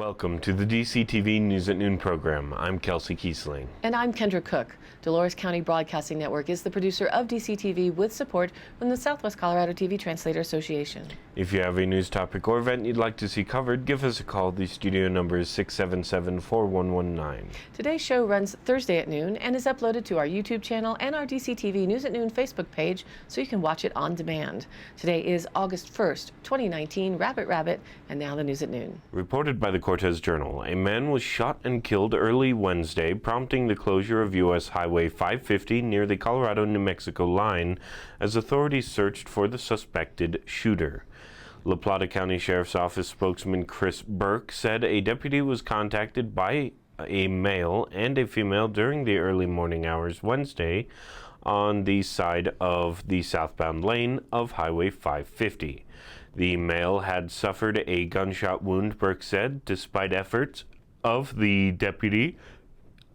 Welcome to the DCTV News at Noon program. I'm Kelsey Kiesling. And I'm Kendra Cook. Dolores County Broadcasting Network is the producer of DCTV with support from the Southwest Colorado TV Translator Association. If you have a news topic or event you'd like to see covered, give us a call. The studio number is 677-4119. Today's show runs Thursday at noon and is uploaded to our YouTube channel and our DCTV News at Noon Facebook page so you can watch it on demand. Today is August 1st, 2019. Rabbit, and now the News at Noon. Reported by the Cortez Journal, a man was shot and killed early Wednesday, prompting the closure of U.S. Highway 550 near the Colorado-New Mexico line as authorities searched for the suspected shooter. La Plata County Sheriff's Office spokesman Chris Burke said a deputy was contacted by a male and a female during the early morning hours Wednesday on the side of the southbound lane of Highway 550. The male had suffered a gunshot wound, Burke said. Despite efforts of the deputy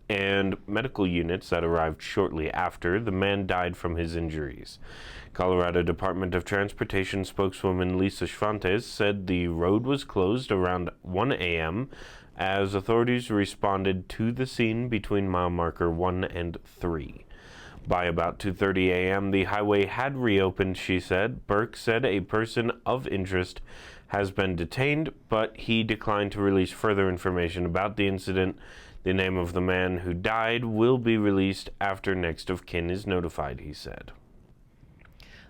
and medical units that arrived shortly after, the man died from his injuries. Colorado Department of Transportation spokeswoman Lisa Schwantes said the road was closed around 1 a.m. as authorities responded to the scene between mile marker 1 and 3. By about 2:30 a.m., the highway had reopened, she said. Burke said a person of interest has been detained, but he declined to release further information about the incident. The name of the man who died will be released after next of kin is notified, he said.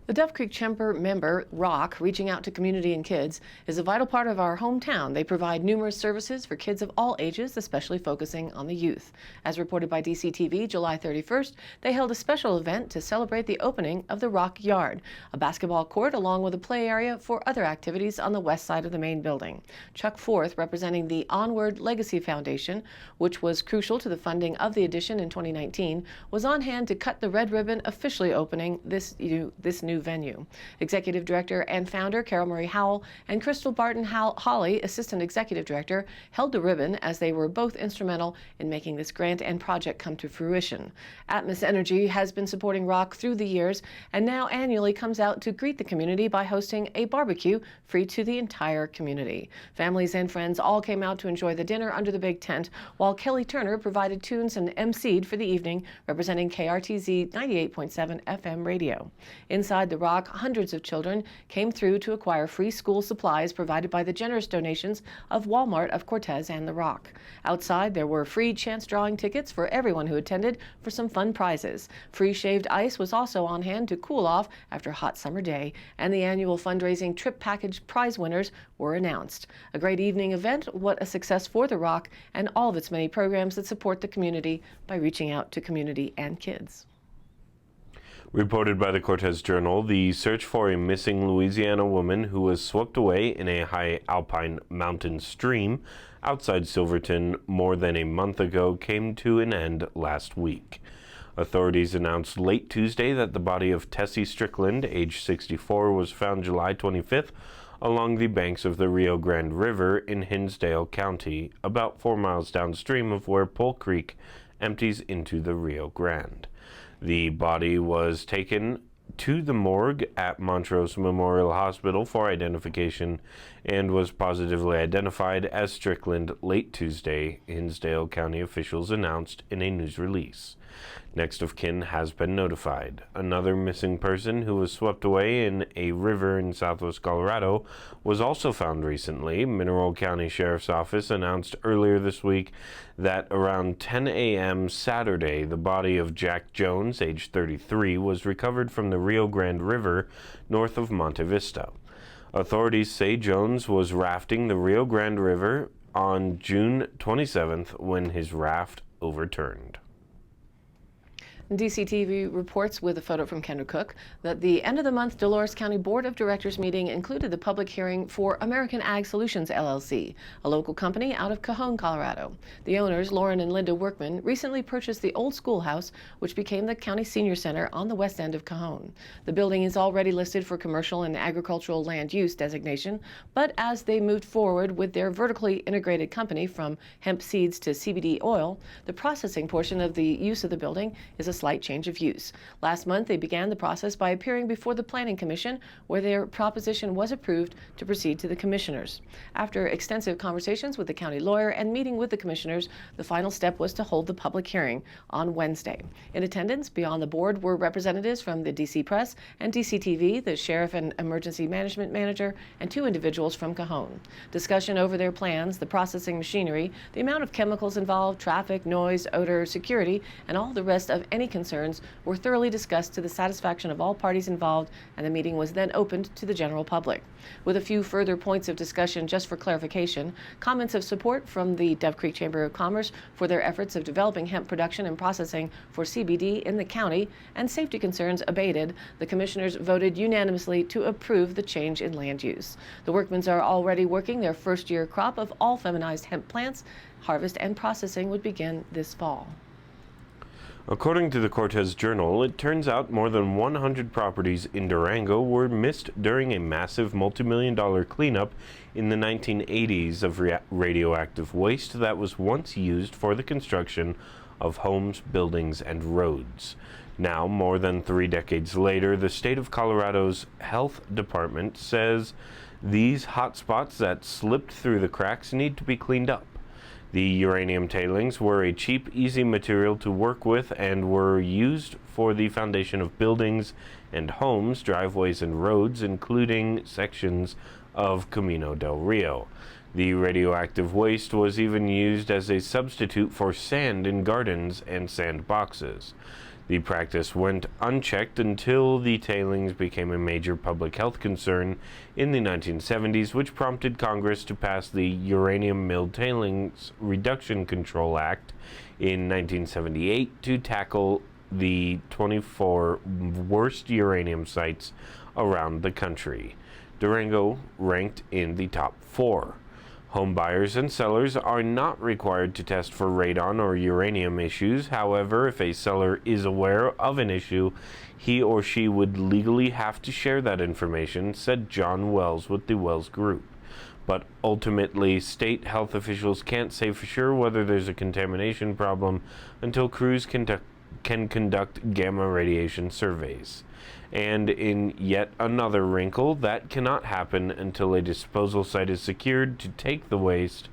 The Dove Creek Chamber member, ROC, reaching out to community and kids, is a vital part of our hometown. They provide numerous services for kids of all ages, especially focusing on the youth. As reported by DCTV, July 31st, they held a special event to celebrate the opening of the ROC Yard, a basketball court along with a play area for other activities on the west side of the main building. Chuck Forth, representing the Onward Legacy Foundation, which was crucial to the funding of the addition in 2019, was on hand to cut the red ribbon, officially opening this new venue. Executive Director and founder Carol Marie Howell and Crystal Barton Holly, Assistant Executive Director, held the ribbon as they were both instrumental in making this grant and project come to fruition. Atmos Energy has been supporting ROC through the years and now annually comes out to greet the community by hosting a barbecue free to the entire community. Families and friends all came out to enjoy the dinner under the big tent, while Kelly Turner provided tunes and emceed for the evening, representing KRTZ 98.7 FM radio. Inside the ROC, hundreds of children came through to acquire free school supplies provided by the generous donations of Walmart of Cortez and the ROC. Outside, there were free chance drawing tickets for everyone who attended for some fun prizes. Free shaved ice was also on hand to cool off after a hot summer day, and the annual fundraising trip package prize winners were announced. A great evening event, what a success for the ROC and all of its many programs that support the community by reaching out to community and kids. Reported by the Cortez Journal, the search for a missing Louisiana woman who was swept away in a high alpine mountain stream outside Silverton more than a month ago came to an end last week. Authorities announced late Tuesday that the body of Tessie Strickland, age 64, was found July 25th along the banks of the Rio Grande River in Hinsdale County, about 4 miles downstream of where Pole Creek empties into the Rio Grande. The body was taken to the morgue at Montrose Memorial Hospital for identification and was positively identified as Strickland late Tuesday, Hinsdale County officials announced in a news release. Next of kin has been notified. Another missing person who was swept away in a river in southwest Colorado was also found recently. Mineral County Sheriff's Office announced earlier this week that around 10 a.m. Saturday, the body of Jack Jones, age 33, was recovered from the Rio Grande River north of Monte Vista. Authorities say Jones was rafting the Rio Grande River on June 27th when his raft overturned. DCTV reports with a photo from Kendra Cook that the end of the month Dolores County Board of Directors meeting included the public hearing for American Ag Solutions LLC, a local company out of Cajon, Colorado. The owners, Lauren and Linda Workman, recently purchased the old schoolhouse, which became the county senior center on the west end of Cajon. The building is already listed for commercial and agricultural land use designation, but as they moved forward with their vertically integrated company from hemp seeds to CBD oil, the processing portion of the use of the building is a slight change of use. Last month, they began the process by appearing before the Planning Commission, where their proposition was approved to proceed to the commissioners. After extensive conversations with the county lawyer and meeting with the commissioners, the final step was to hold the public hearing on Wednesday. In attendance beyond the board were representatives from the DC Press and DC TV, the sheriff and emergency management manager, and 2 individuals from Cajon. Discussion over their plans, the processing machinery, the amount of chemicals involved, traffic, noise, odor, security, and all the rest of any concerns were thoroughly discussed to the satisfaction of all parties involved, and the meeting was then opened to the general public. With a few further points of discussion just for clarification, comments of support from the Dove Creek Chamber of Commerce for their efforts of developing hemp production and processing for CBD in the county, and safety concerns abated, the commissioners voted unanimously to approve the change in land use. The Workmans are already working their first-year crop of all feminized hemp plants. Harvest and processing would begin this fall. According to the Cortez Journal, it turns out more than 100 properties in Durango were missed during a massive multi-million-dollar cleanup in the 1980s of radioactive waste that was once used for the construction of homes, buildings, and roads. Now, more than 3 decades later, the state of Colorado's health department says these hotspots that slipped through the cracks need to be cleaned up. The uranium tailings were a cheap, easy material to work with and were used for the foundation of buildings and homes, driveways, and roads, including sections of Camino del Rio. The radioactive waste was even used as a substitute for sand in gardens and sand boxes. The practice went unchecked until the tailings became a major public health concern in the 1970s, which prompted Congress to pass the Uranium Milled Tailings Reduction Control Act in 1978 to tackle the 24 worst uranium sites around the country. Durango ranked in the top 4. Home buyers and sellers are not required to test for radon or uranium issues. However, if a seller is aware of an issue, he or she would legally have to share that information, said John Wells with the Wells Group. But ultimately, state health officials can't say for sure whether there's a contamination problem until crews can conduct gamma radiation surveys. And in yet another wrinkle, that cannot happen until a disposal site is secured to take the waste,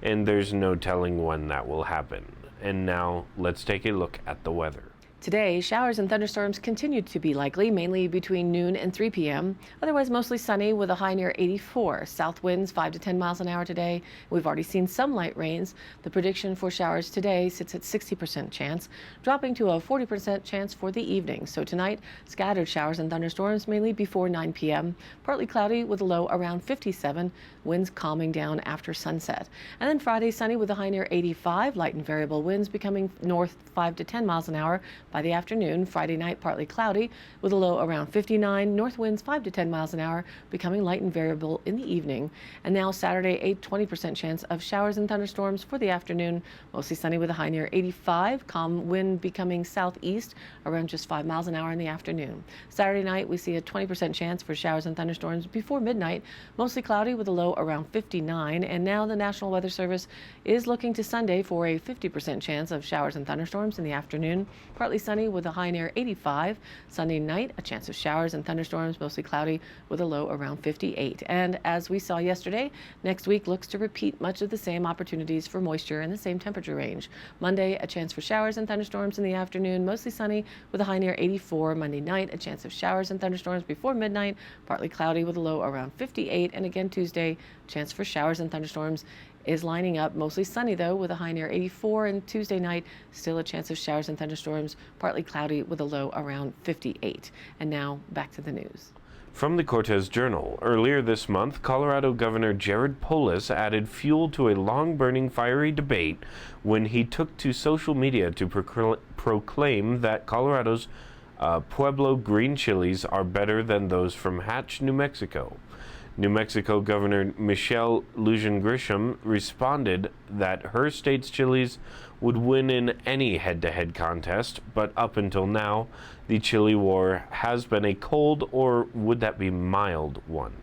and there's no telling when that will happen. And now, let's take a look at the weather. Today, showers and thunderstorms continue to be likely, mainly between noon and 3 p.m. Otherwise, mostly sunny with a high near 84. South winds 5 to 10 miles an hour today. We've already seen some light rains. The prediction for showers today sits at 60% chance, dropping to a 40% chance for the evening. So tonight, scattered showers and thunderstorms, mainly before 9 p.m. Partly cloudy with a low around 57. Winds calming down after sunset. And then Friday, sunny with a high near 85. Light and variable winds becoming north 5 to 10 miles an hour. By the afternoon, Friday night, partly cloudy with a low around 59. North winds 5 to 10 miles an hour, becoming light and variable in the evening. And now Saturday, a 20% chance of showers and thunderstorms for the afternoon. Mostly sunny with a high near 85. Calm wind becoming southeast around just 5 miles an hour in the afternoon. Saturday night, we see a 20% chance for showers and thunderstorms before midnight. Mostly cloudy with a low around 59. And now the National Weather Service is looking to Sunday for a 50% chance of showers and thunderstorms in the afternoon. Partly sunny with a high near 85. Sunday night, a chance of showers and thunderstorms, mostly cloudy with a low around 58. And as we saw yesterday, next week looks to repeat much of the same opportunities for moisture in the same temperature range. Monday, a chance for showers and thunderstorms in the afternoon, mostly sunny with a high near 84. Monday night, a chance of showers and thunderstorms before midnight, partly cloudy with a low around 58. And again Tuesday, chance for showers and thunderstorms is lining up, mostly sunny though with a high near 84, and Tuesday night still a chance of showers and thunderstorms, partly cloudy with a low around 58. And now back to the news. From the Cortez Journal, earlier this month, Colorado Governor Jared Polis added fuel to a long-burning fiery debate when he took to social media to proclaim that Colorado's Pueblo green chilies are better than those from Hatch, New Mexico. New Mexico Governor Michelle Lujan Grisham responded that her state's chilies would win in any head-to-head contest, but up until now, the chili war has been a cold, or would that be mild, one.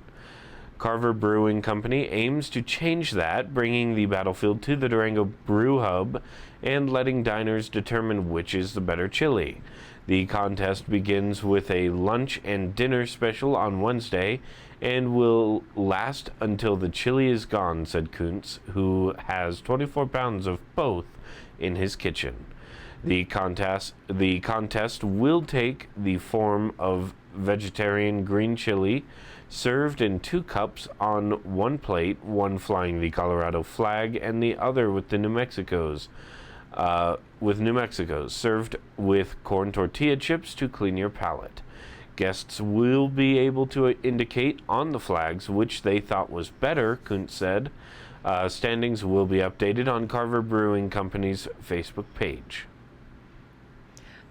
Carver Brewing Company aims to change that, bringing the battlefield to the Durango Brew Hub and letting diners determine which is the better chili. The contest begins with a lunch and dinner special on Wednesday and will last until the chili is gone, said Kuntz, who has 24 pounds of both in his kitchen. The contest will take the form of vegetarian green chili served in 2 cups on one plate, one flying the Colorado flag and the other with the New Mexico's. Served with corn tortilla chips to clean your palate. Guests will be able to indicate on the flags which they thought was better, Kuntz said. Standings will be updated on Carver Brewing Company's Facebook page.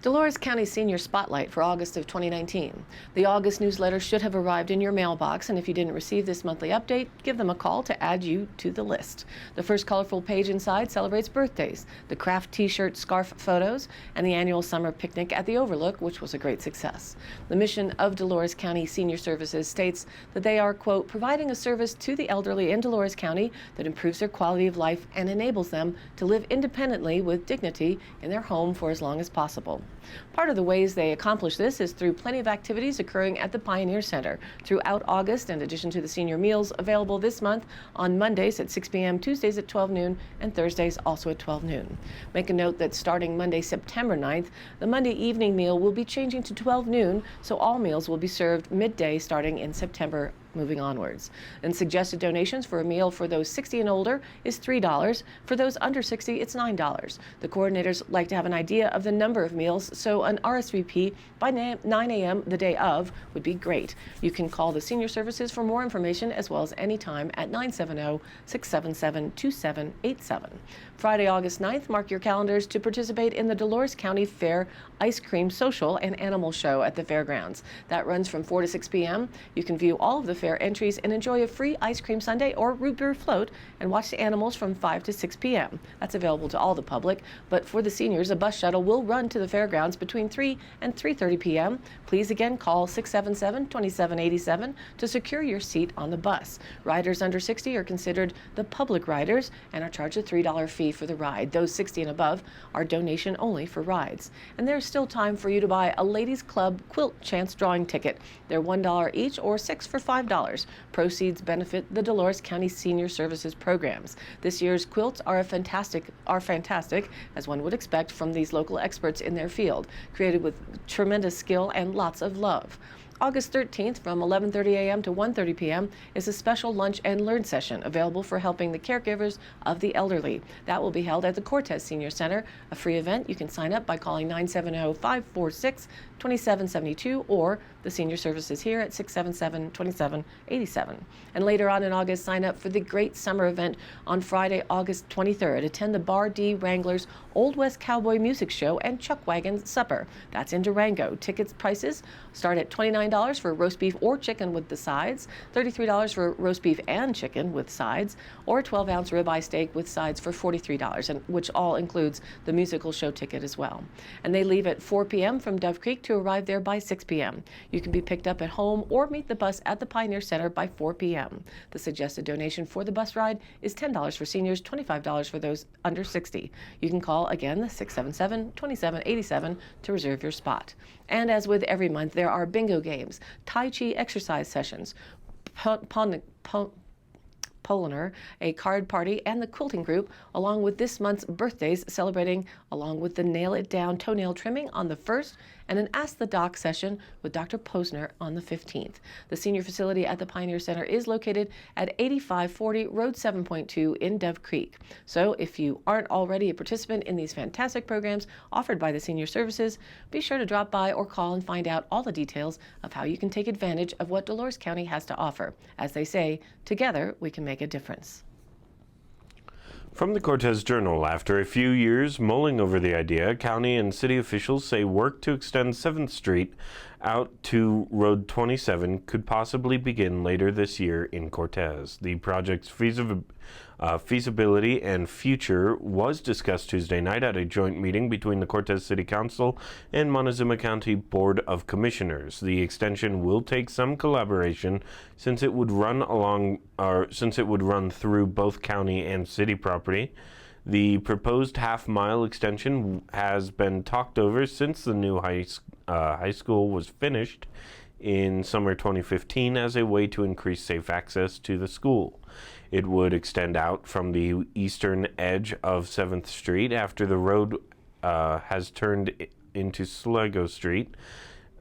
Dolores County Senior Spotlight for August of 2019. The August newsletter should have arrived in your mailbox, and if you didn't receive this monthly update, give them a call to add you to the list. The first colorful page inside celebrates birthdays, the craft t-shirt scarf photos, and the annual summer picnic at the Overlook, which was a great success. The mission of Dolores County Senior Services states that they are, quote, providing a service to the elderly in Dolores County that improves their quality of life and enables them to live independently with dignity in their home for as long as possible. Part of the ways they accomplish this is through plenty of activities occurring at the Pioneer Center throughout August, in addition to the senior meals available this month on Mondays at 6 p.m., Tuesdays at 12 noon, and Thursdays also at 12 noon. Make a note that starting Monday, September 9th, the Monday evening meal will be changing to 12 noon, so all meals will be served midday starting in September moving onwards. And suggested donations for a meal for those 60 and older is $3. For those under 60, it's $9. The coordinators like to have an idea of the number of meals, so an RSVP by 9 a.m. the day of would be great. You can call the Senior Services for more information as well as anytime at 970-677-2787. Friday, August 9th, mark your calendars to participate in the Dolores County Fair Ice Cream Social and Animal Show at the fairgrounds. That runs from 4 to 6 p.m. You can view all of the fair entries and enjoy a free ice cream sundae or root beer float and watch the animals from 5 to 6 p.m. That's available to all the public, but for the seniors, a bus shuttle will run to the fairgrounds between 3 and 3:30 p.m. Please again call 677-2787 to secure your seat on the bus. Riders under 60 are considered the public riders and are charged a $3 fee for the ride. Those 60 and above are donation only for rides. And there's still time for you to buy a Ladies Club quilt chance drawing ticket. They're $1 each or 6 for $5. Proceeds benefit the Dolores County Senior Services programs. This year's quilts are fantastic, as one would expect from these local experts in their field, created with tremendous skill and lots of love. August 13th from 11:30 a.m. to 1:30 p.m. is a special lunch and learn session available for helping the caregivers of the elderly. That will be held at the Cortez Senior Center, a free event. You can sign up by calling 970-546-2772 or the Senior Services here at 677-2787. And later on in August, sign up for the great summer event on Friday, August 23rd. Attend the Bar D Wranglers Old West Cowboy Music Show and Chuck Wagon Supper. That's in Durango. Tickets prices start at $29 for roast beef or chicken with the sides, $33 for roast beef and chicken with sides, or a 12-ounce ribeye steak with sides for $43, and which all includes the musical show ticket as well. And they leave at 4 p.m. from Dove Creek to arrive there by 6 p.m. You can be picked up at home or meet the bus at the Pioneer Center by 4 p.m. The suggested donation for the bus ride is $10 for seniors, $25 for those under 60. You can call again 677-2787 to reserve your spot. And as with every month, there are bingo games, Tai Chi exercise sessions, Poliner, a card party, and the quilting group, along with this month's birthdays celebrating, along with the Nail It Down toenail trimming on the 1st and an Ask the Doc session with Dr. Posner on the 15th. The senior facility at the Pioneer Center is located at 8540 Road 7.2 in Dove Creek. So if you aren't already a participant in these fantastic programs offered by the Senior Services, be sure to drop by or call and find out all the details of how you can take advantage of what Dolores County has to offer. As they say, together we can make a difference. From the Cortez Journal, after a few years mulling over the idea, county and city officials say work to extend 7th Street out to Road 27 could possibly begin later this year in Cortez. The project's Feasibility and future was discussed Tuesday night at a joint meeting between the Cortez City Council and Montezuma County Board of Commissioners. The extension will take some collaboration since it would run through both county and city property. The proposed half-mile extension has been talked over since the new high school was finished in summer 2015 as a way to increase safe access to the school. It would extend out from the eastern edge of 7th Street after the road has turned into Sligo Street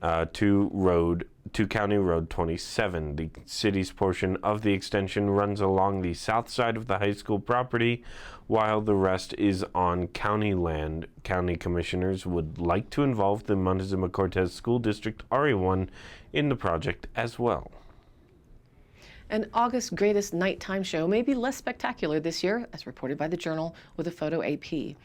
to County Road 27. The city's portion of the extension runs along the south side of the high school property, while the rest is on county land. County commissioners would like to involve the Montezuma Cortez School District RE1 in the project as well. An August greatest nighttime show may be less spectacular this year, as reported by the Journal with a photo AP.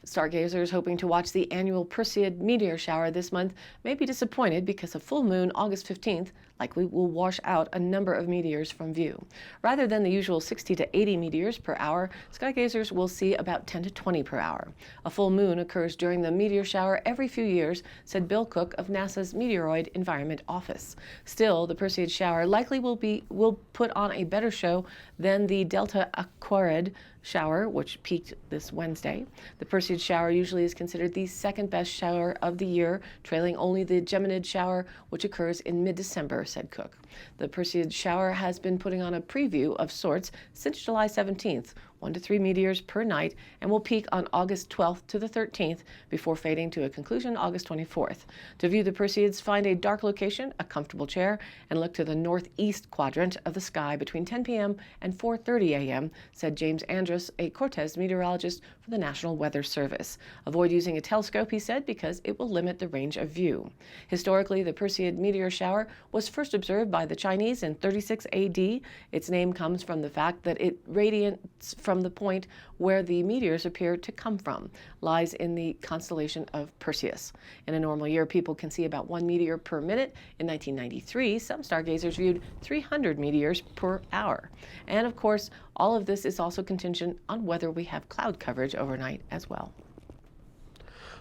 Stargazers hoping to watch the annual Perseid meteor shower this month may be disappointed because a full moon August 15th likely will wash out a number of meteors from view. Rather than the usual 60 to 80 meteors per hour, skygazers will see about 10 to 20 per hour. A full moon occurs during the meteor shower every few years, said Bill Cook of NASA's Meteoroid Environment Office. Still, the Perseid shower likely will put on a better show than the Delta Aquarid shower, which peaked this Wednesday. The Perseid shower usually is considered the second best shower of the year, trailing only the Geminid shower, which occurs in mid-December, said Cook. The Perseid shower has been putting on a preview of sorts since July 17th, 1 to 3 meteors per night, and will peak on August 12th to the 13th before fading to a conclusion August 24th. To view the Perseids, find a dark location, a comfortable chair, and look to the northeast quadrant of the sky between 10 p.m. and 4:30 a.m., said James Andrus, a Cortez meteorologist for the National Weather Service. Avoid using a telescope, he said, because it will limit the range of view. Historically, the Perseid meteor shower was first observed by the Chinese in 36 AD. Its name comes from the fact that it radiates from the point where the meteors appear to come from, lies in the constellation of Perseus. In a normal year, people can see about 1 meteor per minute. In 1993, some stargazers viewed 300 meteors per hour. And of course, all of this is also contingent on whether we have cloud coverage overnight as well.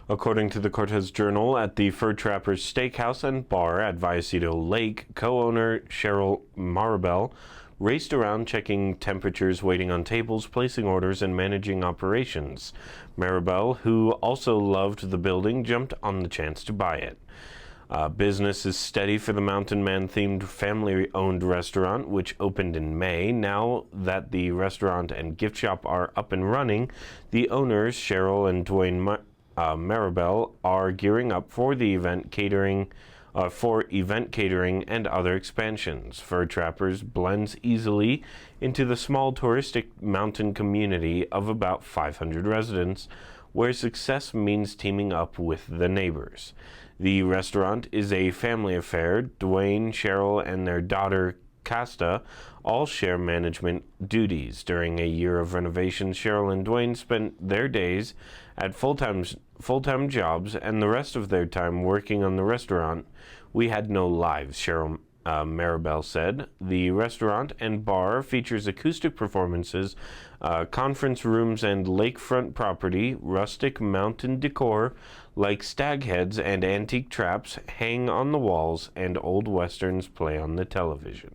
According to the Cortez Journal, at the Fur Trappers Steakhouse and Bar at Vallecito Lake, co-owner Cheryl Maribel raced around checking temperatures, waiting on tables, placing orders, and managing operations. Maribel, who also loved the building, jumped on the chance to buy it. Business is steady for the Mountain Man-themed family-owned restaurant, which opened in May. Now that the restaurant and gift shop are up and running, the owners, Cheryl and Dwayne Maribel, are gearing up for the event catering and other expansions. Fur Trappers blends easily into the small touristic mountain community of about 500 residents, where success means teaming up with the neighbors. The restaurant is a family affair. Dwayne, Cheryl, and their daughter Casta all share management duties. During a year of renovations, Cheryl and Dwayne spent their days at full-time jobs and the rest of their time working on the restaurant. We had no lives, Cheryl Maribel said. The restaurant and bar features acoustic performances, conference rooms and lakefront property. Rustic mountain decor like stag heads and antique traps hang on the walls, and old westerns play on the television.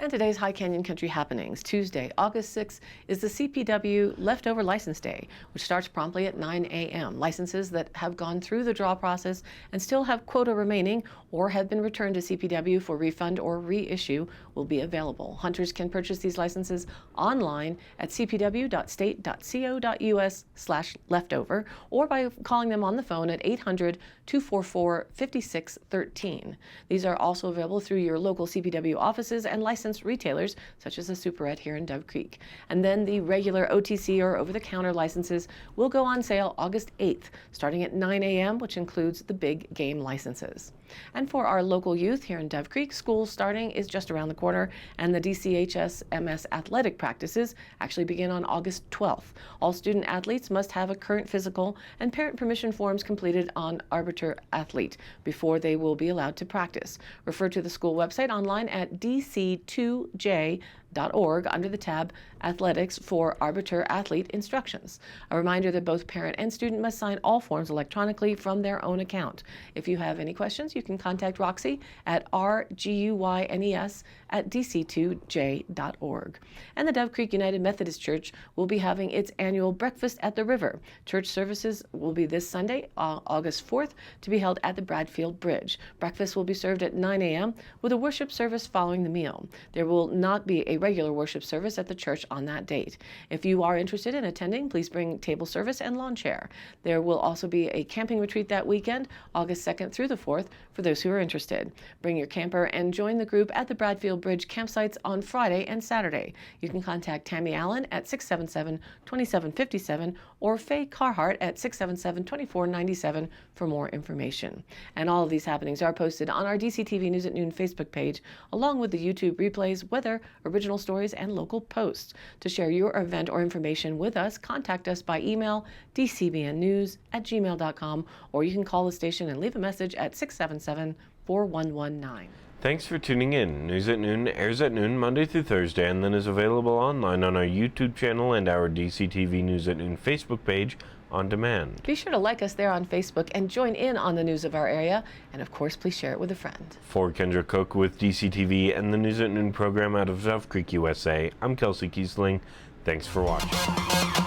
And today's High Canyon Country happenings. Tuesday, August 6th, is the CPW Leftover License Day, which starts promptly at 9 a.m. Licenses that have gone through the draw process and still have quota remaining or have been returned to CPW for refund or reissue will be available. Hunters can purchase these licenses online at cpw.state.co.us/leftover or by calling them on the phone at 800-244-5613. These are also available through your local CPW offices and licensed retailers such as the Superette here in Dove Creek. And then the regular OTC or over-the-counter licenses will go on sale August 8th, starting at 9 a.m., which includes the big game licenses. And for our local youth here in Dove Creek, school starting is just around the corner, and the DCHS MS athletic practices actually begin on August 12th. All student athletes must have a current physical and parent permission forms completed on Arbiter Athlete before they will be allowed to practice. Refer to the school website online at dc2j.com dcc.org under the tab Athletics for Arbiter Athlete Instructions. A reminder that both parent and student must sign all forms electronically from their own account. If you have any questions, you can contact Roxy at rguynes@dc2j.org. And the Dove Creek United Methodist Church will be having its annual Breakfast at the River. Church services will be this Sunday, August 4th, to be held at the Bradfield Bridge. Breakfast will be served at 9 a.m. with a worship service following the meal. There will not be a regular worship service at the church on that date. If you are interested in attending, please bring table service and lawn chair. There will also be a camping retreat that weekend, August 2nd through the 4th, for those who are interested. Bring your camper and join the group at the Bradfield Bridge campsites on Friday and Saturday. You can contact Tammy Allen at 677-2757 or Faye Carhart at 677-2497 for more information. And all of these happenings are posted on our DCTV News at Noon Facebook page, along with the YouTube replays, weather, original stories, and local posts. To share your event or information with us, contact us by email dcbnnews@gmail.com, or you can call the station and leave a message at 677-4119. Thanks for tuning in. News at Noon airs at noon Monday through Thursday and then is available online on our YouTube channel and our DCTV News at Noon Facebook page on demand. Be sure to like us there on Facebook and join in on the news of our area. And of course, please share it with a friend. For Kendra Cook with DCTV and the News at Noon program out of Dove Creek, USA, I'm Kelsey Kiesling. Thanks for watching.